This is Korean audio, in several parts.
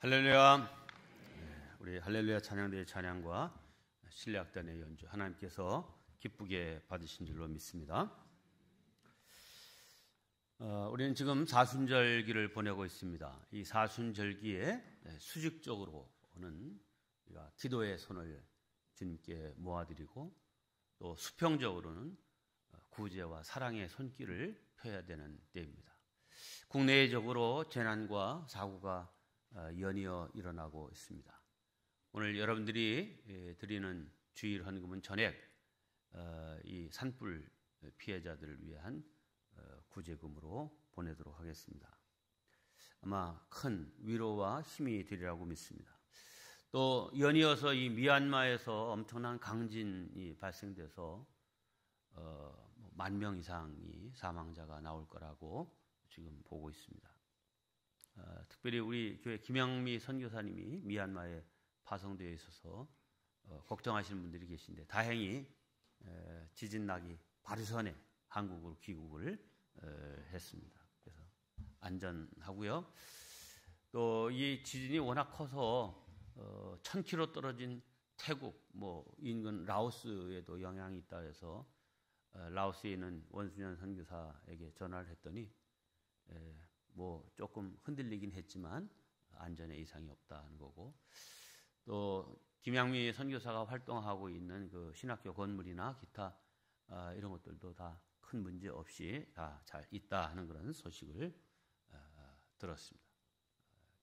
할렐루야. 우리 할렐루야 찬양대의 찬양과 신뢰악단의 연주 하나님께서 기쁘게 받으신 줄로 믿습니다. 우리는 지금 사순절기를 보내고 있습니다. 이 사순절기에 수직적으로는 우리가 기도의 손을 주님께 모아드리고 또 수평적으로는 구제와 사랑의 손길을 펴야 되는 때입니다. 국내적으로 재난과 사고가 연이어 일어나고 있습니다. 오늘 여러분들이 드리는 주일 헌금은 전액 이 산불 피해자들을 위한 구제금으로 보내도록 하겠습니다. 아마 큰 위로와 힘이 되리라고 믿습니다. 또 연이어서 이 미얀마에서 엄청난 강진이 발생돼서 10,000명 이상이 사망자가 나올 거라고 지금 보고 있습니다. 특별히 우리 교회 김영미 선교사님이 미얀마에 파송되어 있어서 걱정하시는 분들이 계신데 다행히 지진 나기 바로 전에 한국으로 귀국을 했습니다. 그래서 안전하고요. 또 이 지진이 워낙 커서 1,000km 떨어진 태국, 인근 라오스에도 영향이 있다 해서 라오스에 있는 원순현 선교사에게 전화를 했더니 조금 흔들리긴 했지만 안전에 이상이 없다는 거고, 또 김양미 선교사가 활동하고 있는 그 신학교 건물이나 기타 이런 것들도 다 큰 문제 없이 다 잘 있다 하는 그런 소식을 들었습니다.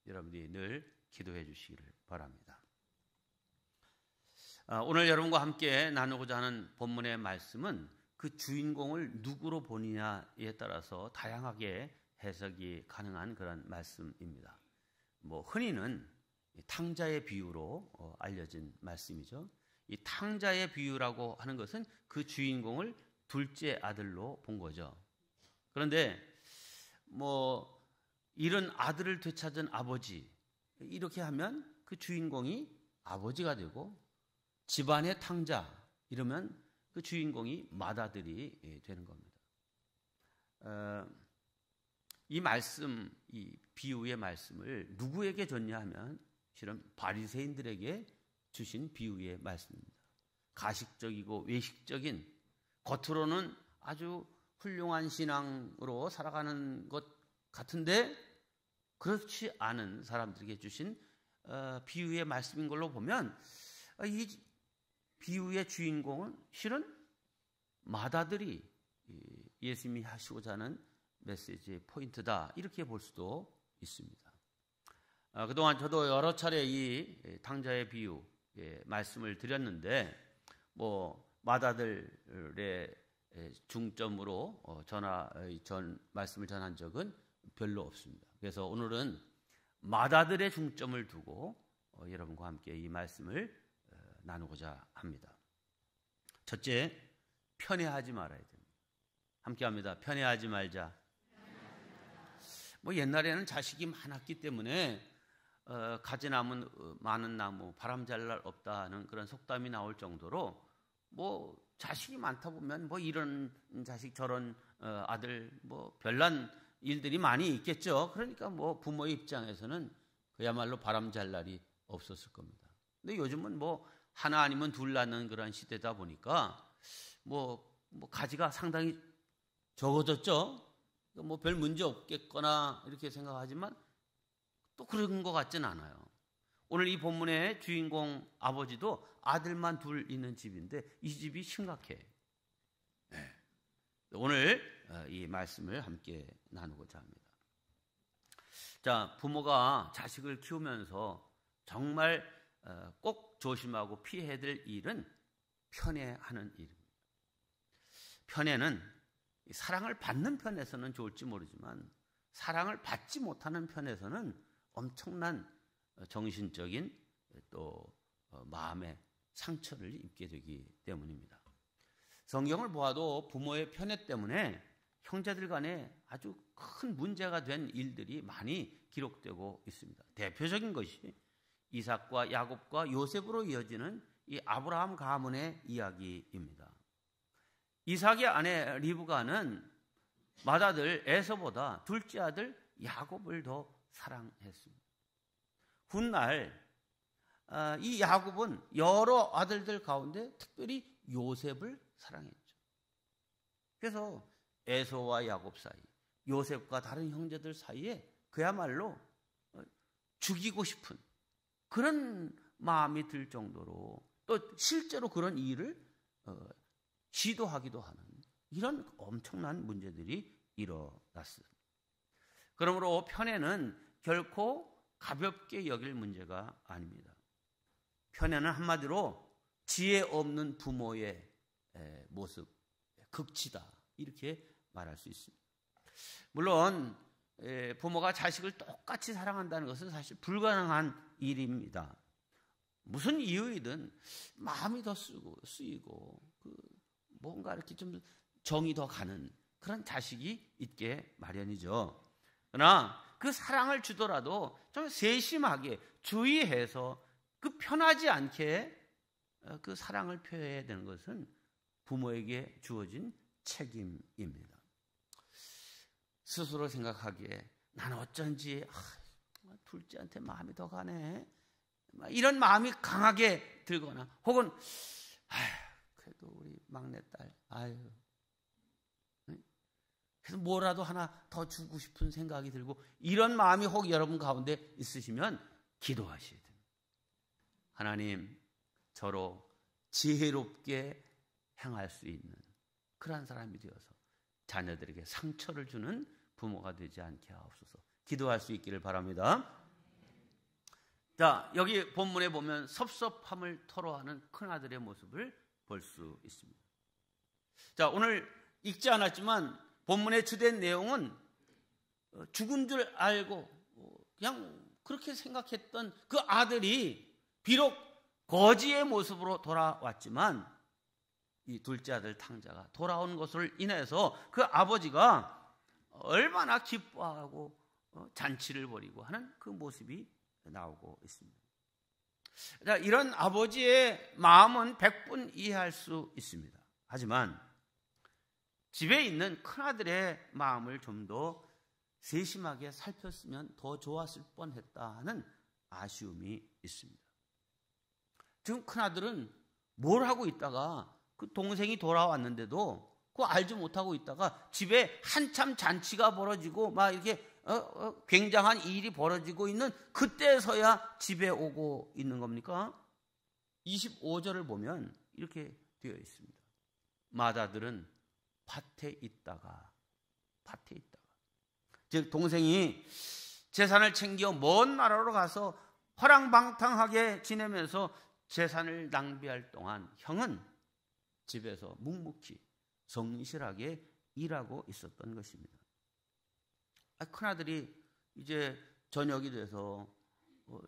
여러분들이 늘 기도해 주시기를 바랍니다. 오늘 여러분과 함께 나누고자 하는 본문의 말씀은 그 주인공을 누구로 보느냐에 따라서 다양하게 해석이 가능한 그런 말씀입니다. 흔히는 탕자의 비유로 알려진 말씀이죠. 이 탕자의 비유라고 하는 것은 그 주인공을 둘째 아들로 본 거죠. 그런데 이런 아들을 되찾은 아버지, 이렇게 하면 그 주인공이 아버지가 되고, 집안의 탕자 이러면 그 주인공이 맏아들이 되는 겁니다. 이 말씀, 이 비유의 말씀을 누구에게 줬냐 하면 실은 바리새인들에게 주신 비유의 말씀입니다. 가식적이고 외식적인, 겉으로는 아주 훌륭한 신앙으로 살아가는 것 같은데 그렇지 않은 사람들에게 주신 비유의 말씀인 걸로 보면 이 비유의 주인공은 실은 맏아들이 예수님이 하시고자 하는 메시지의 포인트다, 이렇게 볼 수도 있습니다. 그동안 저도 여러 차례 이 탕자의 비유의 말씀을 드렸는데 맏아들의 중점으로 말씀을 전한 적은 별로 없습니다. 그래서 오늘은 맏아들의 중점을 두고 여러분과 함께 이 말씀을 나누고자 합니다. 첫째, 편애하지 말아야 됩니다. 함께 합니다. 편애하지 말자. 옛날에는 자식이 많았기 때문에 가지 남은 많은 나무 바람 잘 날 없다는 그런 속담이 나올 정도로 자식이 많다 보면 이런 자식 저런 아들 별난 일들이 많이 있겠죠. 그러니까 부모의 입장에서는 그야말로 바람 잘 날이 없었을 겁니다. 근데 요즘은 하나 아니면 둘 낳는 그런 시대다 보니까 가지가 상당히 적어졌죠. 별 문제 없겠거나 이렇게 생각하지만 또 그런 것 같진 않아요. 오늘 이 본문의 주인공 아버지도 아들만 둘 있는 집인데 이 집이 심각해. 오늘 이 말씀을 함께 나누고자 합니다. 자, 부모가 자식을 키우면서 정말 꼭 조심하고 피해야 될 일은 편애하는 일입니다. 편애는 사랑을 받는 편에서는 좋을지 모르지만 사랑을 받지 못하는 편에서는 엄청난 정신적인 또 마음의 상처를 입게 되기 때문입니다. 성경을 보아도 부모의 편애 때문에 형제들 간에 아주 큰 문제가 된 일들이 많이 기록되고 있습니다. 대표적인 것이 이삭과 야곱과 요셉으로 이어지는 이 아브라함 가문의 이야기입니다. 이삭의 아내 리브가는 맏아들 에서보다 둘째 아들 야곱을 더 사랑했습니다. 훗날 이 야곱은 여러 아들들 가운데 특별히 요셉을 사랑했죠. 그래서 에서와 야곱 사이, 요셉과 다른 형제들 사이에 그야말로 죽이고 싶은 그런 마음이 들 정도로, 또 실제로 그런 일을 시도하기도 하는 이런 엄청난 문제들이 일어났습니다. 그러므로 편애는 결코 가볍게 여길 문제가 아닙니다. 편애는 한마디로 지혜 없는 부모의 모습, 극치다, 이렇게 말할 수 있습니다. 물론 부모가 자식을 똑같이 사랑한다는 것은 사실 불가능한 일입니다. 무슨 이유이든 마음이 더 쓰이고 뭔가 이렇게 좀 정이 더 가는 그런 자식이 있게 마련이죠. 그러나 그 사랑을 주더라도 좀 세심하게 주의해서 그 편하지 않게 그 사랑을 표해야 되는 것은 부모에게 주어진 책임입니다. 스스로 생각하기에 나는 어쩐지 둘째한테 마음이 더 가네, 이런 마음이 강하게 들거나, 혹은 그래도 우리 막내딸 그래서 뭐라도 하나 더 주고 싶은 생각이 들고, 이런 마음이 혹 여러분 가운데 있으시면 기도하셔야 됩니다. 하나님, 저로 지혜롭게 행할 수 있는 그러한 사람이 되어서 자녀들에게 상처를 주는 부모가 되지 않게 하옵소서. 기도할 수 있기를 바랍니다. 자, 여기 본문에 보면 섭섭함을 토로하는 큰아들의 모습을 볼 수 있습니다. 자, 오늘 읽지 않았지만 본문의 주된 내용은 죽은 줄 알고 그냥 그렇게 생각했던 그 아들이 비록 거지의 모습으로 돌아왔지만 이 둘째 아들 탕자가 돌아온 것을 인해서 그 아버지가 얼마나 기뻐하고 잔치를 벌이고 하는 그 모습이 나오고 있습니다. 자, 이런 아버지의 마음은 100분 이해할 수 있습니다. 하지만 집에 있는 큰아들의 마음을 좀 더 세심하게 살폈으면 더 좋았을 뻔했다 하는 아쉬움이 있습니다. 지금 큰아들은 뭘 하고 있다가 그 동생이 돌아왔는데도 그거 알지 못하고 있다가 집에 한참 잔치가 벌어지고 막 이렇게 굉장한 일이 벌어지고 있는 그때서야 집에 오고 있는 겁니까? 25절을 보면 이렇게 되어 있습니다. 맏아들은 밭에 있다가 즉 동생이 재산을 챙겨 먼 나라로 가서 허랑방탕하게 지내면서 재산을 낭비할 동안 형은 집에서 묵묵히 성실하게 일하고 있었던 것입니다. 큰아들이 이제 저녁이 돼서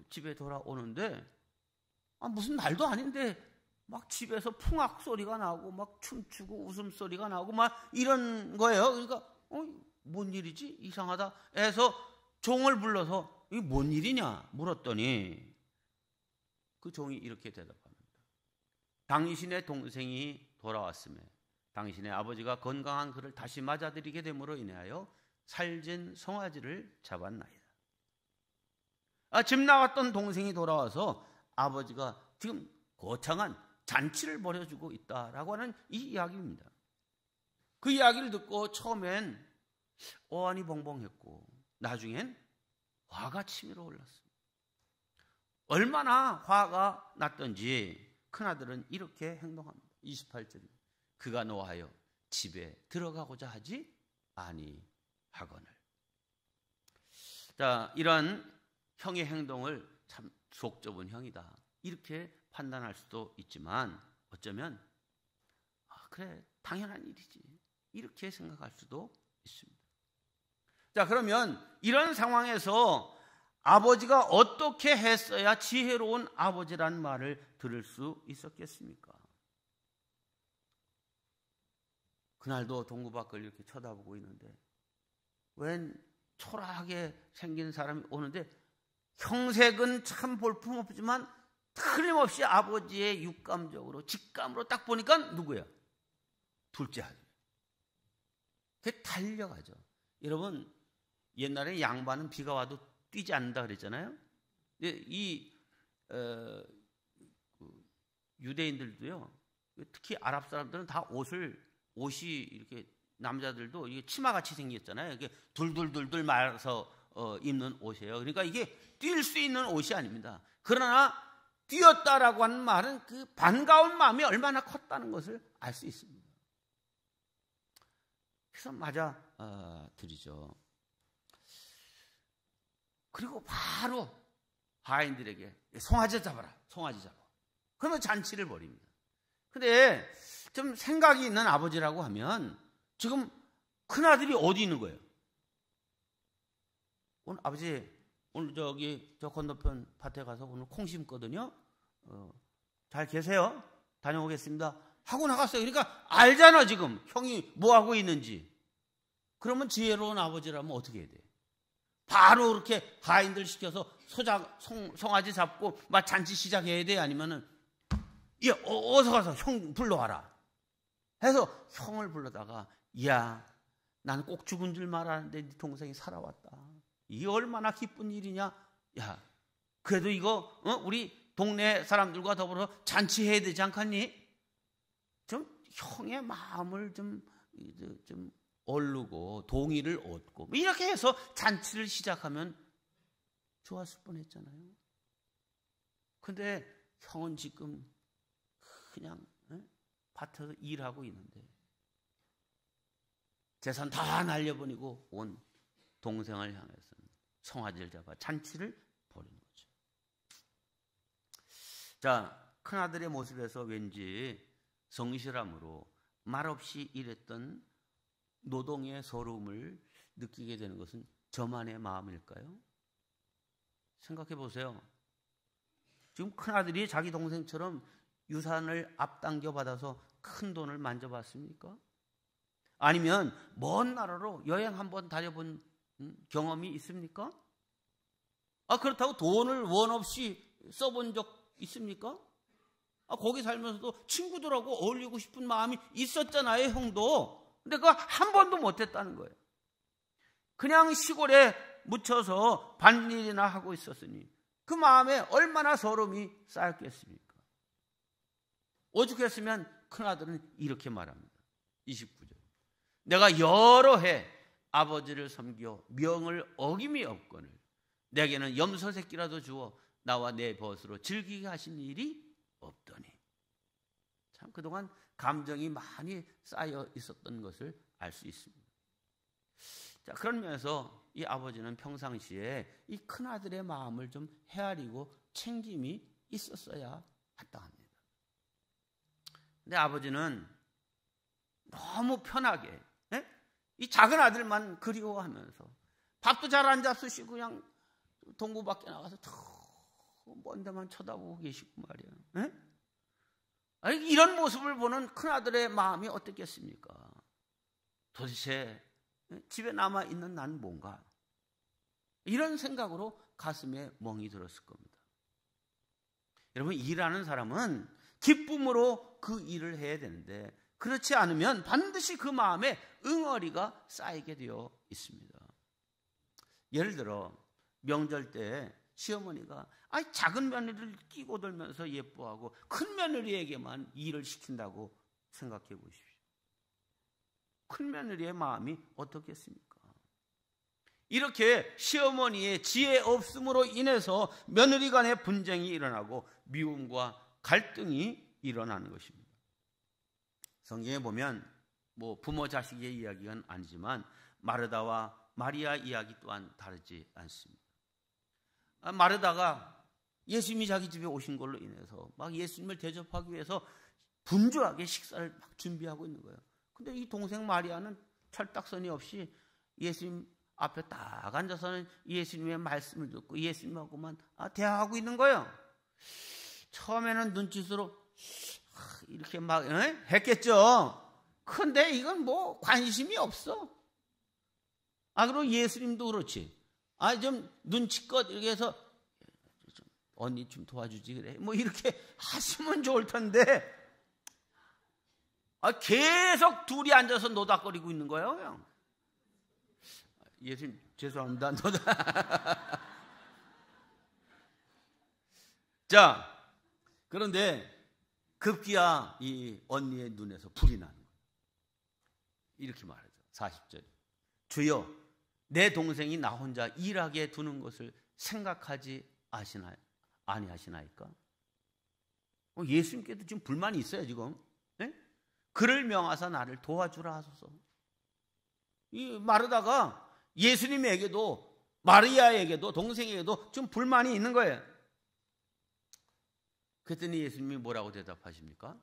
집에 돌아오는데 무슨 날도 아닌데 막 집에서 풍악 소리가 나고 막 춤추고 웃음소리가 나고 막 이런 거예요. 그러니까 뭔 일이지? 이상하다 해서 종을 불러서 이게 뭔 일이냐 물었더니 그 종이 이렇게 대답합니다. 당신의 동생이 돌아왔음에 당신의 아버지가 건강한 그를 다시 맞아들이게 됨으로 인하여 살진 송아지를 잡았나이다. 집 나갔던 동생이 돌아와서 아버지가 지금 거창한 잔치를 벌여주고 있다라고 하는 이 이야기입니다. 그 이야기를 듣고 처음엔 어안이 벙벙했고 나중엔 화가 치밀어 올랐습니다. 얼마나 화가 났던지 큰아들은 이렇게 행동합니다. 28절입니다. 그가 노하여 집에 들어가고자 하지 아니하거늘. 자, 이런 형의 행동을 참 속 좁은 형이다 이렇게 판단할 수도 있지만 어쩌면 그래 당연한 일이지 이렇게 생각할 수도 있습니다. 자, 그러면 이런 상황에서 아버지가 어떻게 했어야 지혜로운 아버지란 말을 들을 수 있었겠습니까? 그날도 동구 밖을 이렇게 쳐다보고 있는데 웬 초라하게 생긴 사람이 오는데 형색은 참 볼품없지만 틀림없이 아버지의 육감적으로 직감으로 딱 보니까 누구야? 둘째 아들. 그게 달려가죠. 여러분 옛날에 양반은 비가 와도 뛰지 않는다 그랬잖아요. 이 유대인들도요, 특히 아랍 사람들은 다 옷이 이렇게 남자들도 이게 치마같이 생겼잖아요. 이게 둘둘둘둘 말아서 입는 옷이에요. 그러니까 이게 뛸 수 있는 옷이 아닙니다. 그러나 뛰었다라고 하는 말은 그 반가운 마음이 얼마나 컸다는 것을 알 수 있습니다. 그래서 맞아 드리죠. 그리고 바로 하인들에게 송아지 잡아라, 송아지 잡아. 그러면 잔치를 벌입니다. 근데 좀 생각이 있는 아버지라고 하면 지금 큰아들이 어디 있는 거예요? 오늘 아버지, 오늘 저 건너편 밭에 가서 오늘 콩 심거든요. 잘 계세요? 다녀오겠습니다. 하고 나갔어요. 그러니까 알잖아, 지금 형이 뭐 하고 있는지. 그러면 지혜로운 아버지라면 어떻게 해야 돼? 바로 그렇게 하인들 시켜서 송아지 잡고 막 잔치 시작해야 돼? 아니면은 어서 가서 형 불러와라 해서 형을 불러다가, 야, 나는 꼭 죽은 줄 말았는데 네 동생이 살아왔다. 이게 얼마나 기쁜 일이냐. 야, 그래도 이거 우리 동네 사람들과 더불어 잔치해야 되지 않겠니? 좀 형의 마음을 좀 얼르고 동의를 얻고 이렇게 해서 잔치를 시작하면 좋았을 뻔했잖아요. 근데 형은 지금 그냥 밭에서 일하고 있는데 재산 다 날려버리고 온 동생을 향해서는 송아지를 잡아 잔치를 벌이는 거죠. 자, 큰아들의 모습에서 왠지 성실함으로 말없이 일했던 노동의 서러움을 느끼게 되는 것은 저만의 마음일까요? 생각해 보세요. 지금 큰아들이 자기 동생처럼 유산을 앞당겨 받아서 큰 돈을 만져봤습니까? 아니면 먼 나라로 여행 한번 다녀본 경험이 있습니까? 그렇다고 돈을 원 없이 써본 적 있습니까? 거기 살면서도 친구들하고 어울리고 싶은 마음이 있었잖아요, 형도. 근데 그거 한 번도 못했다는 거예요. 그냥 시골에 묻혀서 밭일이나 하고 있었으니 그 마음에 얼마나 서러움이 쌓였겠습니까? 오죽했으면 큰아들은 이렇게 말합니다. 29절. 내가 여러 해 아버지를 섬겨 명을 어김이 없거늘 내게는 염소 새끼라도 주어 나와 내 벗으로 즐기게 하신 일이 없더니. 참 그동안 감정이 많이 쌓여 있었던 것을 알 수 있습니다. 자, 그런 면에서 이 아버지는 평상시에 이 큰아들의 마음을 좀 헤아리고 챙김이 있었어야 마땅합니다. 근데 아버지는 너무 편하게 이 작은 아들만 그리워하면서 밥도 잘 안 잡수시고 그냥 동구 밖에 나가서 먼 데만 쳐다보고 계시고 말이에요. 아니, 이런 모습을 보는 큰아들의 마음이 어떻겠습니까? 도대체 집에 남아있는 난 뭔가? 이런 생각으로 가슴에 멍이 들었을 겁니다. 여러분, 일하는 사람은 기쁨으로 그 일을 해야 되는데 그렇지 않으면 반드시 그 마음에 응어리가 쌓이게 되어 있습니다. 예를 들어 명절 때 시어머니가 작은 며느리를 끼고 들면서 예뻐하고 큰 며느리에게만 일을 시킨다고 생각해 보십시오. 큰 며느리의 마음이 어떻겠습니까? 이렇게 시어머니의 지혜 없음으로 인해서 며느리 간의 분쟁이 일어나고 미움과 갈등이 일어나는 것입니다. 성경에 보면 부모 자식의 이야기는 아니지만 마르다와 마리아 이야기 또한 다르지 않습니다. 마르다가 예수님이 자기 집에 오신 걸로 인해서 막 예수님을 대접하기 위해서 분주하게 식사를 막 준비하고 있는 거예요. 근데 이 동생 마리아는 철딱서니 없이 예수님 앞에 딱 앉아서는 예수님의 말씀을 듣고 예수님하고만 대화하고 있는 거예요. 처음에는 눈짓으로 이렇게 막 했겠죠. 근데 이건 관심이 없어. 그리고 예수님도 그렇지. 좀 눈치껏 이렇게 해서 언니 좀 도와주지 그래. 이렇게 하시면 좋을 텐데 계속 둘이 앉아서 노닥거리고 있는 거예요. 그냥. 예수님 죄송합니다. 자, 그런데 급기야 이 언니의 눈에서 불이 나는 거예요. 이렇게 말하죠. 40절. 주여, 내 동생이 나 혼자 일하게 두는 것을 생각하지 아니하시나이까? 예수님께도 지금 불만이 있어요, 지금. 네? 그를 명하사 나를 도와주라 하소서. 이 마르다가 예수님에게도, 마리아에게도, 동생에게도 좀 불만이 있는 거예요. 그랬더니 예수님이 뭐라고 대답하십니까?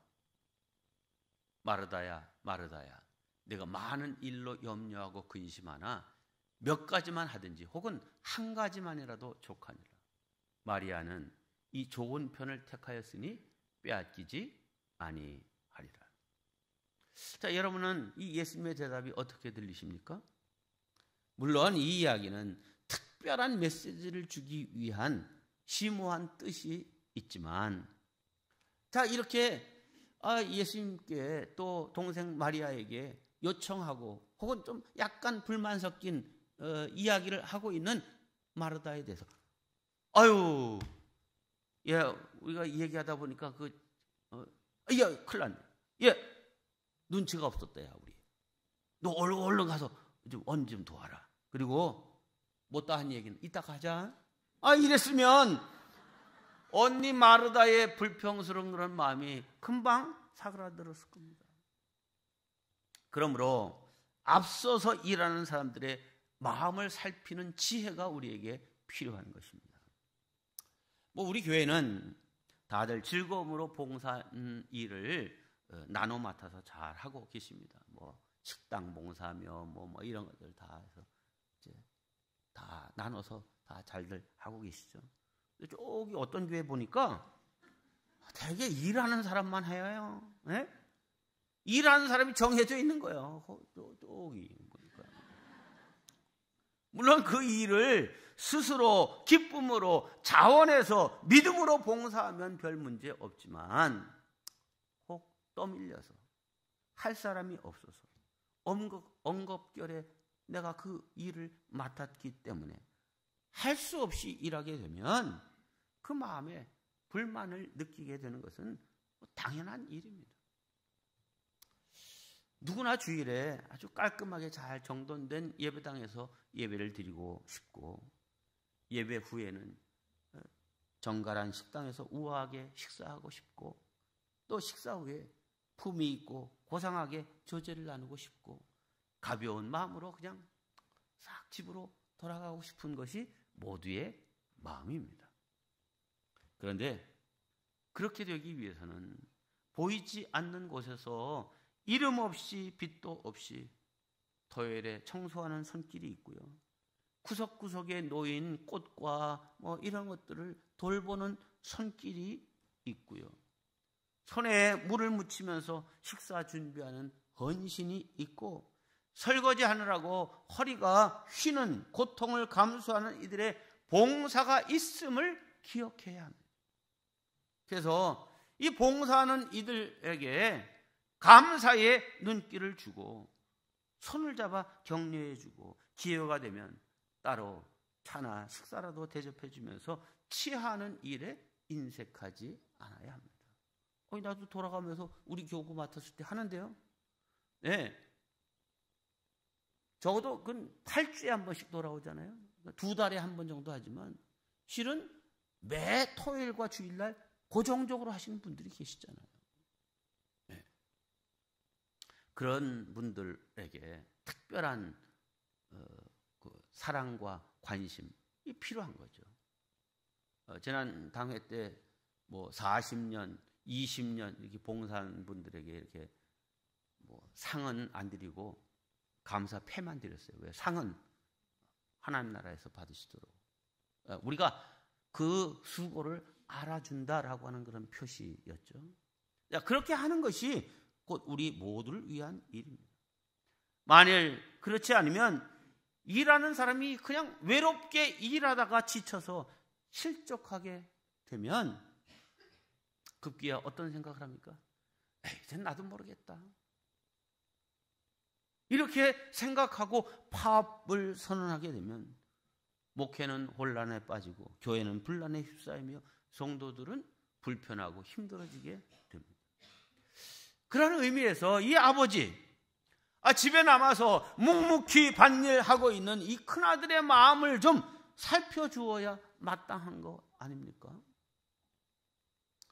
마르다야, 마르다야, 내가 많은 일로 염려하고 근심하나 몇 가지만 하든지 혹은 한 가지만이라도 족하니라. 마리아는 이 좋은 편을 택하였으니 빼앗기지 아니하리라. 자, 여러분은 이 예수님의 대답이 어떻게 들리십니까? 물론 이 이야기는 특별한 메시지를 주기 위한 심오한 뜻이 있지만, 자, 이렇게 예수님께 또 동생 마리아에게 요청하고 혹은 좀 약간 불만 섞인 이야기를 하고 있는 마르다에 대해서, 아유, 예, 우리가 얘기하다 보니까 야, 큰일 났네. 예, 눈치가 없었다, 야, 우리. 너 얼른 가서 좀 언니 좀 도와라. 그리고 못다 한 얘기는 이따 가자. 이랬으면 언니 마르다의 불평스러운 그런 마음이 금방 사그라들었을 겁니다. 그러므로 앞서서 일하는 사람들의 마음을 살피는 지혜가 우리에게 필요한 것입니다. 우리 교회는 다들 즐거움으로 봉사 일을 나눠 맡아서 잘 하고 계십니다. 식당 봉사며 이런 것들 다 해서 이제 다 나눠서 다 잘들 하고 계시죠. 저기 어떤 교회 보니까 되게 일하는 사람만 해요. 네? 일하는 사람이 정해져 있는 거예요. 저기 보니까. 물론 그 일을 스스로 기쁨으로 자원해서 믿음으로 봉사하면 별 문제 없지만 혹 떠밀려서 할 사람이 없어서 엉겁결에 내가 그 일을 맡았기 때문에 할 수 없이 일하게 되면 그 마음에 불만을 느끼게 되는 것은 당연한 일입니다. 누구나 주일에 아주 깔끔하게 잘 정돈된 예배당에서 예배를 드리고 싶고, 예배 후에는 정갈한 식당에서 우아하게 식사하고 싶고, 또 식사 후에 품위 있고 고상하게 조제를 나누고 싶고, 가벼운 마음으로 그냥 싹 집으로 돌아가고 싶은 것이 모두의 마음입니다. 그런데 그렇게 되기 위해서는 보이지 않는 곳에서 이름 없이 빛도 없이 토요일에 청소하는 손길이 있고요, 구석구석에 놓인 꽃과 이런 것들을 돌보는 손길이 있고요, 손에 물을 묻히면서 식사 준비하는 헌신이 있고, 설거지 하느라고 허리가 휘는 고통을 감수하는 이들의 봉사가 있음을 기억해야 합니다. 그래서 이 봉사하는 이들에게 감사의 눈길을 주고 손을 잡아 격려해주고, 기회가 되면 따로 차나 식사라도 대접해주면서 취하는 일에 인색하지 않아야 합니다. 나도 돌아가면서 우리 교구 맡았을 때 하는데요. 네. 적어도 그건 8주에 한 번씩 돌아오잖아요. 2달에 한 번 정도 하지만 실은 매 토요일과 주일날 고정적으로 하시는 분들이 계시잖아요. 네. 그런 분들에게 특별한 사랑과 관심이 필요한 거죠. 지난 당회 때 40년, 20년 이렇게 봉사한 분들에게 이렇게 상은 안 드리고 감사 패만 드렸어요. 왜? 상은 하나님 나라에서 받으시도록 우리가 그 수고를 알아준다라고 하는 그런 표시였죠. 그렇게 하는 것이 곧 우리 모두를 위한 일입니다. 만일 그렇지 않으면 일하는 사람이 그냥 외롭게 일하다가 지쳐서 실족하게 되면 급기야 어떤 생각을 합니까? 이젠 나도 모르겠다. 이렇게 생각하고 파업을 선언하게 되면 목회는 혼란에 빠지고 교회는 분란에 휩싸이며 성도들은 불편하고 힘들어지게 됩니다. 그런 의미에서 이 아버지, 집에 남아서 묵묵히 밭일하고 있는 이 큰아들의 마음을 좀 살펴주어야 마땅한 거 아닙니까?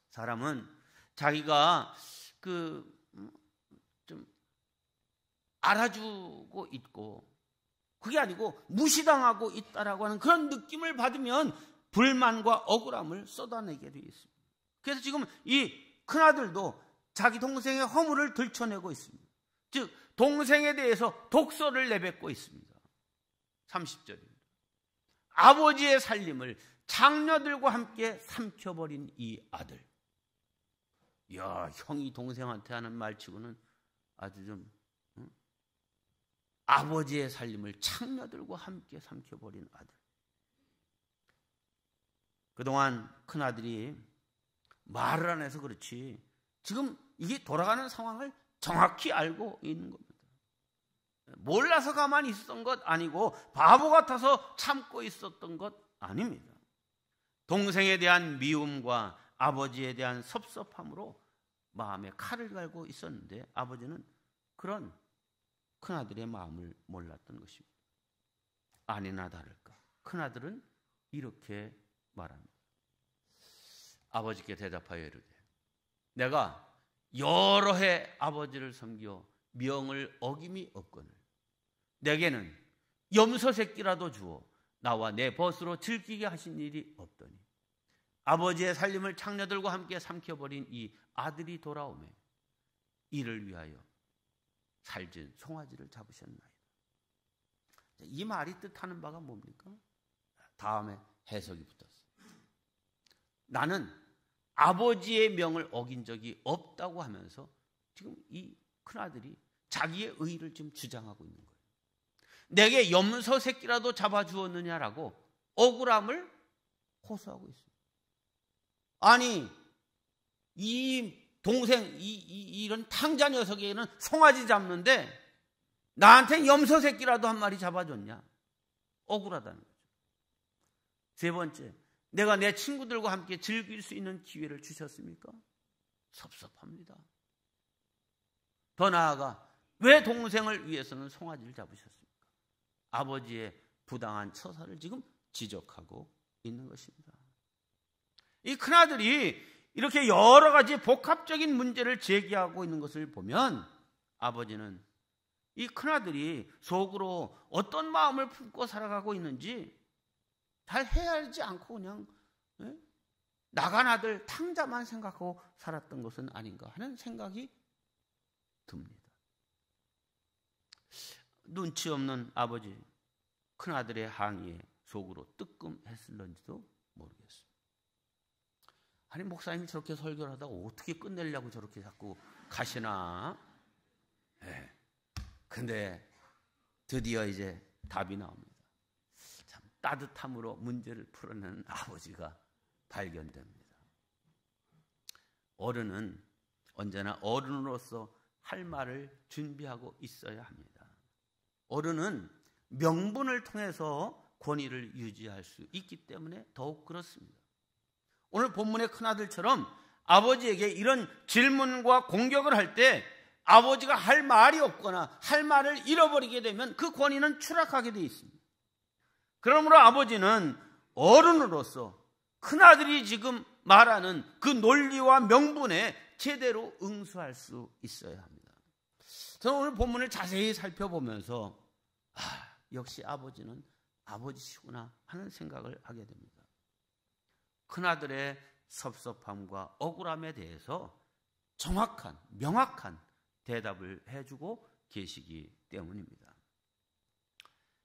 사람은 자기가 좀 알아주고 있고 그게 아니고 무시당하고 있다라고 하는 그런 느낌을 받으면 불만과 억울함을 쏟아내게 되어 있습니다. 그래서 지금 이 큰아들도 자기 동생의 허물을 들춰내고 있습니다. 즉 동생에 대해서 독소를 내뱉고 있습니다. 30절입니다. 아버지의 살림을 장녀들과 함께 삼켜버린 이 아들. 이야, 형이 동생한테 하는 말치고는 아주 좀 아버지의 살림을 장녀들과 함께 삼켜버린 아들. 그동안 큰아들이 말을 안 해서 그렇지 지금 이게 돌아가는 상황을 정확히 알고 있는 겁니다. 몰라서 가만히 있었던 것 아니고 바보 같아서 참고 있었던 것 아닙니다. 동생에 대한 미움과 아버지에 대한 섭섭함으로 마음에 칼을 갈고 있었는데 아버지는 그런 큰아들의 마음을 몰랐던 것입니다. 아니나 다를까 큰아들은 이렇게 말합니다. 아버지께 대답하여 이르되 내가 여러 해 아버지를 섬겨 명을 어김이 없거늘 내게는 염소 새끼라도 주어 나와 내 벗으로 즐기게 하신 일이 없더니 아버지의 살림을 장녀들과 함께 삼켜버린 이 아들이 돌아오매 이를 위하여 살진 송아지를 잡으셨나이다. 이 말이 뜻하는 바가 뭡니까? 다음에 해석이 붙었어요. 나는 아버지의 명을 어긴 적이 없다고 하면서 지금 이 큰아들이 자기의 의의를 지금 주장하고 있는 거예요. 내게 염소 새끼라도 잡아주었느냐라고 억울함을 호소하고 있습니다. 아니 이 동생 이런 탕자 녀석에게는 송아지 잡는데 나한테 염소 새끼라도 한 마리 잡아줬냐? 억울하다는 거죠. 세 번째, 내가 내 친구들과 함께 즐길 수 있는 기회를 주셨습니까? 섭섭합니다. 더 나아가 왜 동생을 위해서는 송아지를 잡으셨습니까? 아버지의 부당한 처사를 지금 지적하고 있는 것입니다. 이 큰아들이 이렇게 여러 가지 복합적인 문제를 제기하고 있는 것을 보면 아버지는 이 큰아들이 속으로 어떤 마음을 품고 살아가고 있는지 잘 헤아리지 않고 그냥 나간 아들 탕자만 생각하고 살았던 것은 아닌가 하는 생각이 듭니다. 눈치 없는 아버지, 큰아들의 항의에 속으로 뜨끔했을런지도 모르겠습니다. 아니 목사님이 저렇게 설교를 하다가 어떻게 끝내려고 저렇게 자꾸 가시나? 근데 드디어 이제 답이 나옵니다. 참 따뜻함으로 문제를 풀어내는 아버지가 발견됩니다. 어른은 언제나 어른으로서 할 말을 준비하고 있어야 합니다. 어른은 명분을 통해서 권위를 유지할 수 있기 때문에 더욱 그렇습니다. 오늘 본문의 큰아들처럼 아버지에게 이런 질문과 공격을 할 때 아버지가 할 말이 없거나 할 말을 잃어버리게 되면 그 권위는 추락하게 되어 있습니다. 그러므로 아버지는 어른으로서 큰아들이 지금 말하는 그 논리와 명분에 제대로 응수할 수 있어야 합니다. 저는 오늘 본문을 자세히 살펴보면서 역시 아버지는 아버지시구나 하는 생각을 하게 됩니다. 큰아들의 섭섭함과 억울함에 대해서 정확한, 명확한 대답을 해주고 계시기 때문입니다.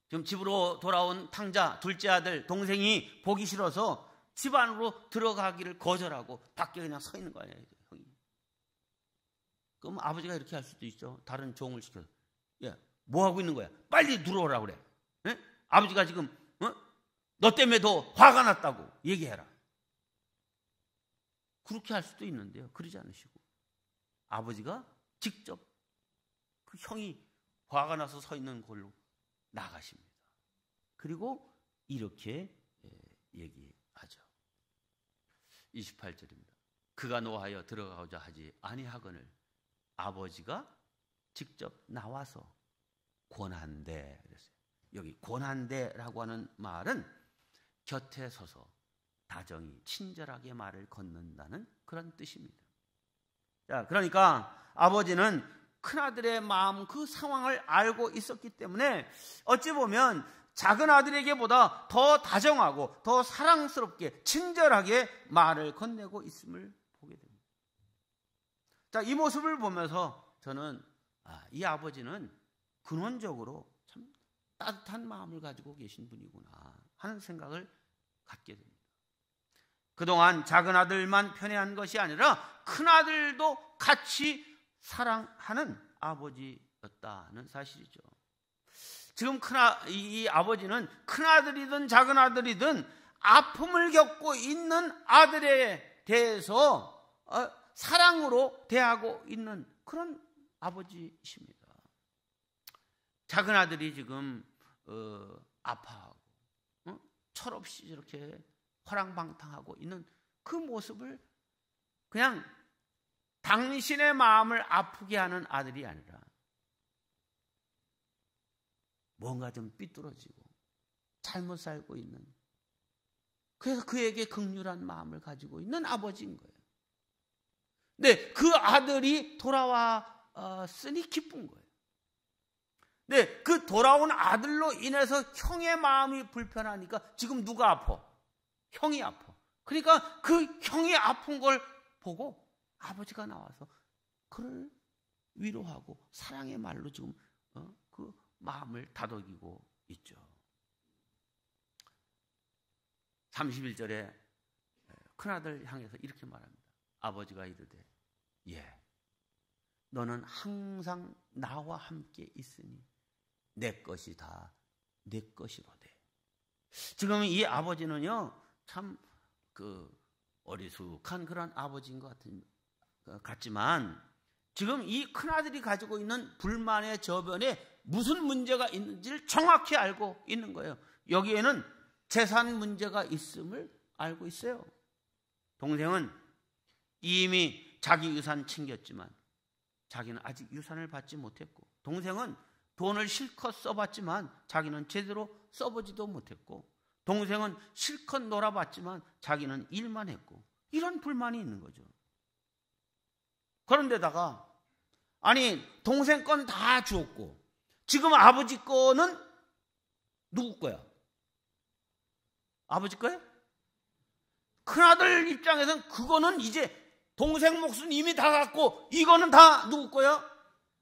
지금 집으로 돌아온 탕자 둘째 아들 동생이 보기 싫어서 집 안으로 들어가기를 거절하고 밖에 그냥 서 있는 거 아니에요. 형이. 그럼 아버지가 이렇게 할 수도 있죠. 다른 종을 시켜서 야, 뭐 하고 있는 거야? 빨리 들어오라고 그래. 에? 아버지가 지금 너 때문에 더 화가 났다고 얘기해라. 그렇게 할 수도 있는데요. 그러지 않으시고 아버지가 직접 그 형이 화가 나서 서 있는 걸로 나가십니다. 그리고 이렇게 얘기하죠. 28절입니다. 그가 노하여 들어가고자 하지 아니하거늘 아버지가 직접 나와서 권한대 그랬어요. 여기 권한대라고 하는 말은 곁에 서서 다정히 친절하게 말을 건넨다는 그런 뜻입니다. 자, 그러니까 아버지는 큰아들의 마음, 그 상황을 알고 있었기 때문에 어찌 보면 작은 아들에게보다 더 다정하고 더 사랑스럽게 친절하게 말을 건네고 있음을 보게 됩니다. 자, 이 모습을 보면서 저는 이 아버지는 근원적으로 참 따뜻한 마음을 가지고 계신 분이구나 하는 생각을 갖게 됩니다. 그동안 작은 아들만 편애한 것이 아니라 큰 아들도 같이 사랑하는 아버지였다는 사실이죠. 지금 이 아버지는 큰 아들이든 작은 아들이든 아픔을 겪고 있는 아들에 대해서 사랑으로 대하고 있는 그런 아버지이십니다. 작은 아들이 지금 아파하고 철없이 저렇게 허랑방탕하고 있는 그 모습을 그냥 당신의 마음을 아프게 하는 아들이 아니라 뭔가 좀 삐뚤어지고 잘못 살고 있는, 그래서 그에게 긍휼한 마음을 가지고 있는 아버지인 거예요. 네, 그 아들이 돌아왔으니 기쁜 거예요. 네, 그 돌아온 아들로 인해서 형의 마음이 불편하니까 지금 누가 아파? 형이 아파. 그러니까 그 형이 아픈 걸 보고 아버지가 나와서 그를 위로하고 사랑의 말로 지금 그 마음을 다독이고 있죠. 31절에 큰아들 향해서 이렇게 말합니다. 아버지가 이르되 예, 너는 항상 나와 함께 있으니 내 것이 다 내 것이로되. 지금 이 아버지는요 참 어리숙한 그런 아버지인 것 같지만 지금 이 큰아들이 가지고 있는 불만의 저변에 무슨 문제가 있는지를 정확히 알고 있는 거예요. 여기에는 재산 문제가 있음을 알고 있어요. 동생은 이미 자기 유산 챙겼지만 자기는 아직 유산을 받지 못했고, 동생은 돈을 실컷 써봤지만 자기는 제대로 써보지도 못했고, 동생은 실컷 놀아봤지만 자기는 일만 했고, 이런 불만이 있는 거죠. 그런데다가 아니 동생 건 다 주었고 지금 아버지 거는 누구 거야? 아버지 거야? 큰아들 입장에서는 그거는 이제 동생 몫은 이미 다 갖고 이거는 다 누구 거야?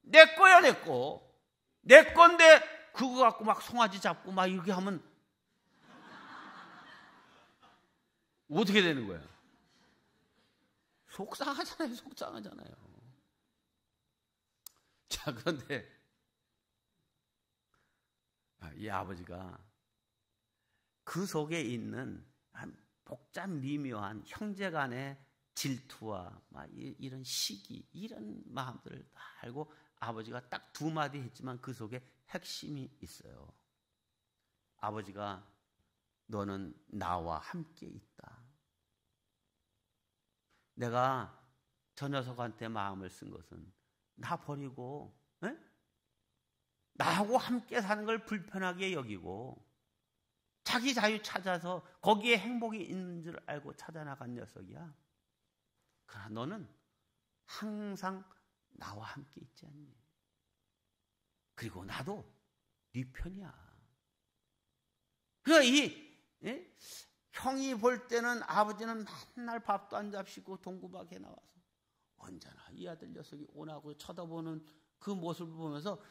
내 거야, 내 거. 내 건데 그거 갖고 막 송아지 잡고 막 이렇게 하면 어떻게 되는 거야? 속상하잖아요. 자, 그런데 이 아버지가 그 속에 있는 복잡 미묘한 형제간의 질투와 이런 시기, 이런 마음들을 다 알고 아버지가 딱 두 마디 했지만 그 속에 핵심이 있어요. 아버지가 너는 나와 함께 있다. 내가 저 녀석한테 마음을 쓴 것은 나 버리고 나하고 함께 사는 걸 불편하게 여기고 자기 자유 찾아서 거기에 행복이 있는 줄 알고 찾아나간 녀석이야. 그러나 너는 항상 나와 함께 있지 않니? 그리고 나도 네 편이야. 그러니까 형이 볼 때는 아버지는 맨날 밥도 안 잡시고 동구박에 나와서 언제나 이 아들 녀석이 오나고 쳐다보는 그 모습을 보면서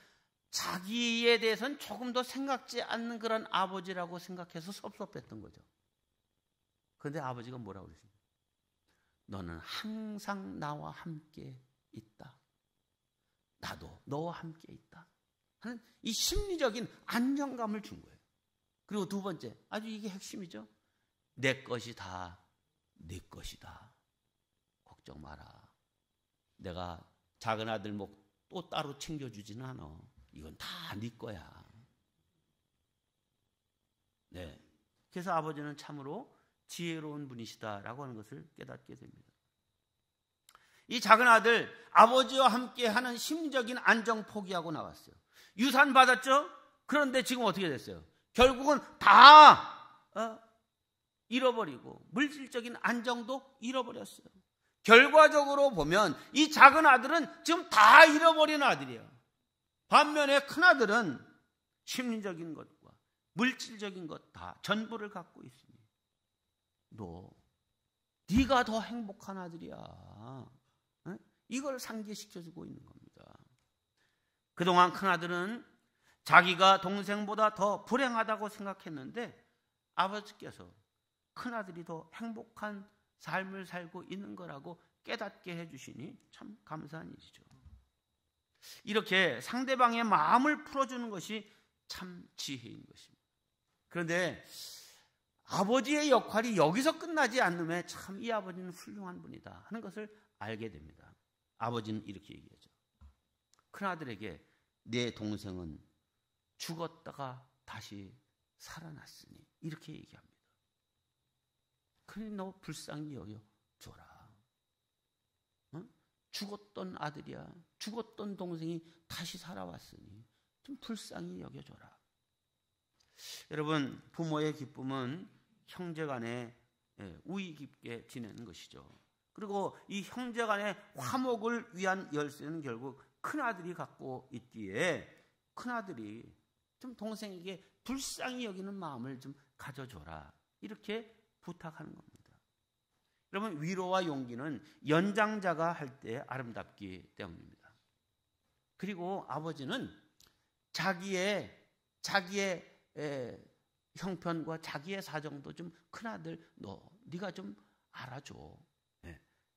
자기에 대해서는 조금 더 생각지 않는 그런 아버지라고 생각해서 섭섭했던 거죠. 그런데 아버지가 뭐라고 그러십니까? 너는 항상 나와 함께 있다. 나도 너와 함께 있다. 하는 이 심리적인 안정감을 준 거예요. 그리고 두 번째, 아주 이게 핵심이죠. 내 것이 다 네 것이다. 걱정 마라. 내가 작은 아들 목 또 따로 챙겨주지는 않아. 이건 다 네 거야. 네. 그래서 아버지는 참으로 지혜로운 분이시다라고 하는 것을 깨닫게 됩니다. 이 작은 아들, 아버지와 함께 하는 심리적인 안정 포기하고 나갔어요. 유산 받았죠? 그런데 지금 어떻게 됐어요? 결국은 다 잃어버리고 물질적인 안정도 잃어버렸어요. 결과적으로 보면 이 작은 아들은 지금 다 잃어버린 아들이에요. 반면에 큰 아들은 심리적인 것과 물질적인 것 다 전부를 갖고 있으니 네가 더 행복한 아들이야. 이걸 상기시켜주고 있는 겁니다. 그동안 큰아들은 자기가 동생보다 더 불행하다고 생각했는데 아버지께서 큰아들이 더 행복한 삶을 살고 있는 거라고 깨닫게 해주시니 참 감사한 일이죠. 이렇게 상대방의 마음을 풀어주는 것이 참 지혜인 것입니다. 그런데 아버지의 역할이 여기서 끝나지 않음에 참 이 아버지는 훌륭한 분이다 하는 것을 알게 됩니다. 아버지는 이렇게 얘기하죠. 큰아들에게 내 동생은 죽었다가 다시 살아났으니 이렇게 얘기합니다. 그러니 너 불쌍히 여겨줘라. 죽었던 아들이야. 죽었던 동생이 다시 살아왔으니 좀 불쌍히 여겨줘라. 여러분, 부모의 기쁨은 형제간에 우애 깊게 지내는 것이죠. 그리고 이 형제간의 화목을 위한 열쇠는 결국 큰아들이 갖고 있기에 큰아들이 좀 동생에게 불쌍히 여기는 마음을 좀 가져줘라. 이렇게 부탁하는 겁니다. 여러분, 위로와 용기는 연장자가 할 때 아름답기 때문입니다. 그리고 아버지는 자기의 형편과 자기의 사정도 좀 큰아들 네가 좀 알아줘.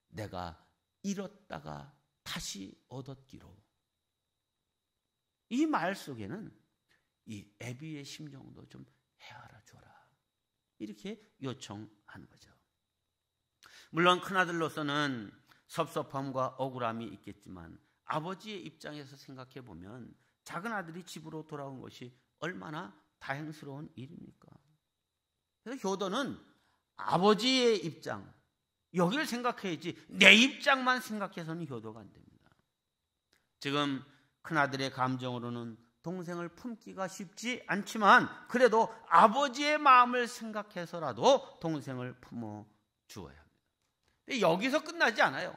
내가 잃었다가 다시 얻었기로. 이 말 속에는 이 애비의 심정도 좀 헤아려 줘라. 이렇게 요청하는 거죠. 물론 큰아들로서는 섭섭함과 억울함이 있겠지만 아버지의 입장에서 생각해 보면 작은 아들이 집으로 돌아온 것이 얼마나 다행스러운 일입니까? 그래서 효도는 아버지의 입장, 여기를 생각해야지 내 입장만 생각해서는 효도가 안 됩니다. 지금 큰아들의 감정으로는 동생을 품기가 쉽지 않지만 그래도 아버지의 마음을 생각해서라도 동생을 품어 주어야 합니다. 근데 여기서 끝나지 않아요.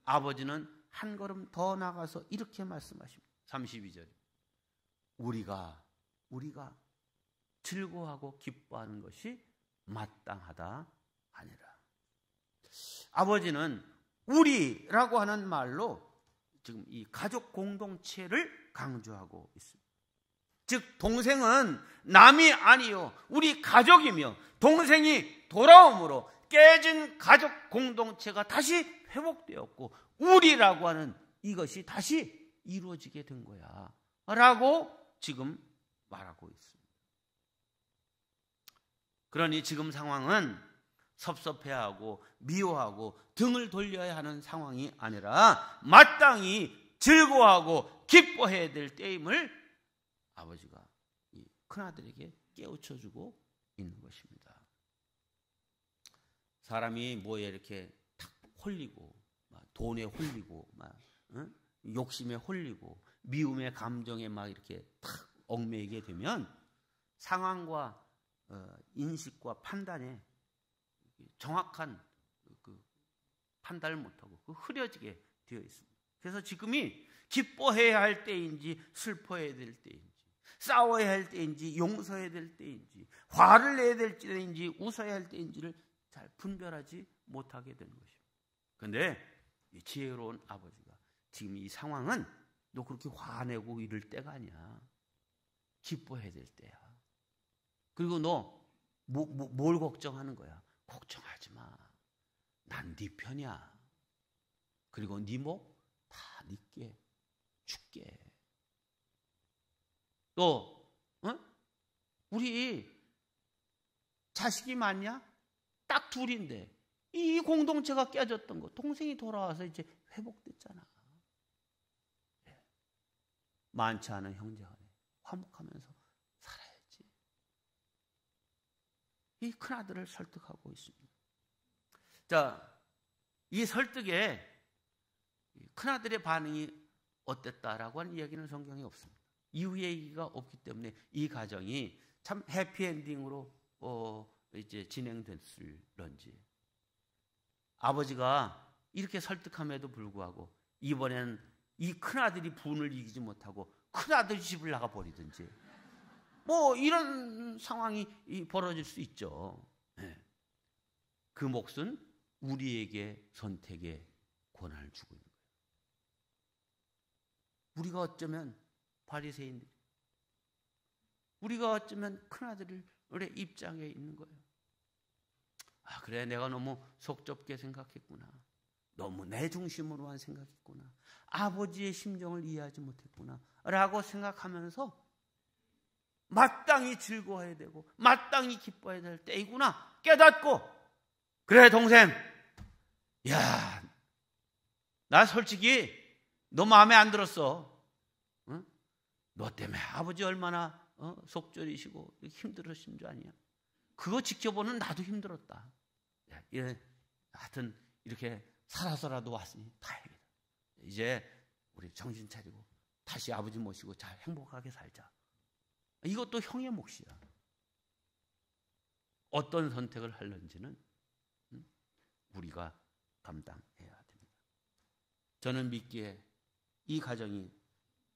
아버지는 한 걸음 더 나가서 이렇게 말씀하십니다. 32절. 우리가 즐거워하고 기뻐하는 것이 마땅하다 아니라. 아버지는 우리라고 하는 말로 지금 이 가족 공동체를 강조하고 있습니다. 즉 동생은 남이 아니요 우리 가족이며 동생이 돌아옴으로 깨진 가족 공동체가 다시 회복되었고 우리라고 하는 이것이 다시 이루어지게 된 거야 라고 지금 말하고 있습니다. 그러니 지금 상황은 섭섭해하고 미워하고 등을 돌려야 하는 상황이 아니라 마땅히 즐거워하고 기뻐해야 될 때임을 아버지가 이 큰아들에게 깨우쳐주고 있는 것입니다. 사람이 뭐에 이렇게 탁 홀리고 돈에 홀리고 욕심에 홀리고 미움의 감정에 막 이렇게 탁 얽매이게 되면 상황과 인식과 판단에 정확한 그 판단을 못하고 흐려지게 되어 있습니다. 그래서 지금이 기뻐해야 할 때인지 슬퍼해야 될 때인지 싸워야 할 때인지 용서해야 될 때인지 화를 내야 될 때인지 웃어야 할 때인지를 잘 분별하지 못하게 되는 것입니다. 그런데 이 지혜로운 아버지가 지금 이 상황은 너 그렇게 화내고 이럴 때가 아니야. 기뻐해야 될 때야. 그리고 너 뭘 걱정하는 거야? 걱정하지 마. 난 네 편이야. 그리고 네 목 다 네게 줄게. 또 우리 자식이 많냐? 딱 둘인데 이 공동체가 깨졌던 거 동생이 돌아와서 이제 회복됐잖아. 많지 않은 형제간에 화목하면서 살아야지. 이 큰아들을 설득하고 있습니다. 자, 이 설득에 큰아들의 반응이 어땠다라고 하는 이야기는 성경에 없습니다. 이후 얘기가 없기 때문에 이 가정이 참 해피엔딩으로 이제 진행됐을런지. 아버지가 이렇게 설득함에도 불구하고 이번엔 이 큰아들이 분을 이기지 못하고 큰아들 집을 나가 버리든지 뭐 이런 상황이 벌어질 수 있죠. 네. 그 몫은 우리에게 선택의 권한을 주고 있는 거예요. 우리가 어쩌면 바리새인들, 우리가 어쩌면 큰아들의 입장에 있는 거예요. 아, 그래, 내가 너무 속 좁게 생각했구나. 너무 내 중심으로만 생각했구나. 아버지의 심정을 이해하지 못했구나 라고 생각하면서 마땅히 즐거워해야 되고 마땅히 기뻐해야 될 때이구나 깨닫고, 그래 동생, 야, 나 솔직히 너 마음에 안 들었어. 응? 너 때문에 아버지 얼마나 속절이시고 힘들으신 줄 아니야. 그거 지켜보는 나도 힘들었다. 하여튼 이렇게 살아서라도 왔으니 다행이다. 이제 우리 정신 차리고 다시 아버지 모시고 잘 행복하게 살자. 이것도 형의 몫이야. 어떤 선택을 하는지는 우리가 감당해야 됩니다. 저는 믿기에 이 가정이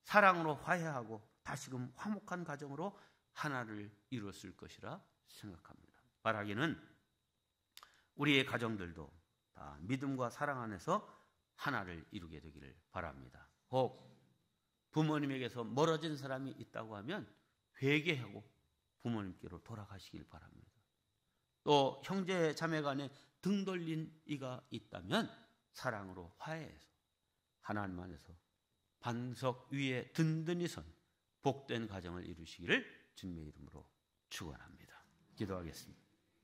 사랑으로 화해하고 다시금 화목한 가정으로 하나를 이뤘을 것이라 생각합니다. 바라기는 우리의 가정들도 다 믿음과 사랑 안에서 하나를 이루게 되기를 바랍니다. 혹 부모님에게서 멀어진 사람이 있다고 하면 회개하고 부모님께로 돌아가시길 바랍니다. 또 형제 자매 간에 등 돌린 이가 있다면 사랑으로 화해해서 하나님 안에서 반석 위에 든든히 선 복된 가정을 이루시기를 주님의 이름으로 축원합니다. 기도하겠습니다.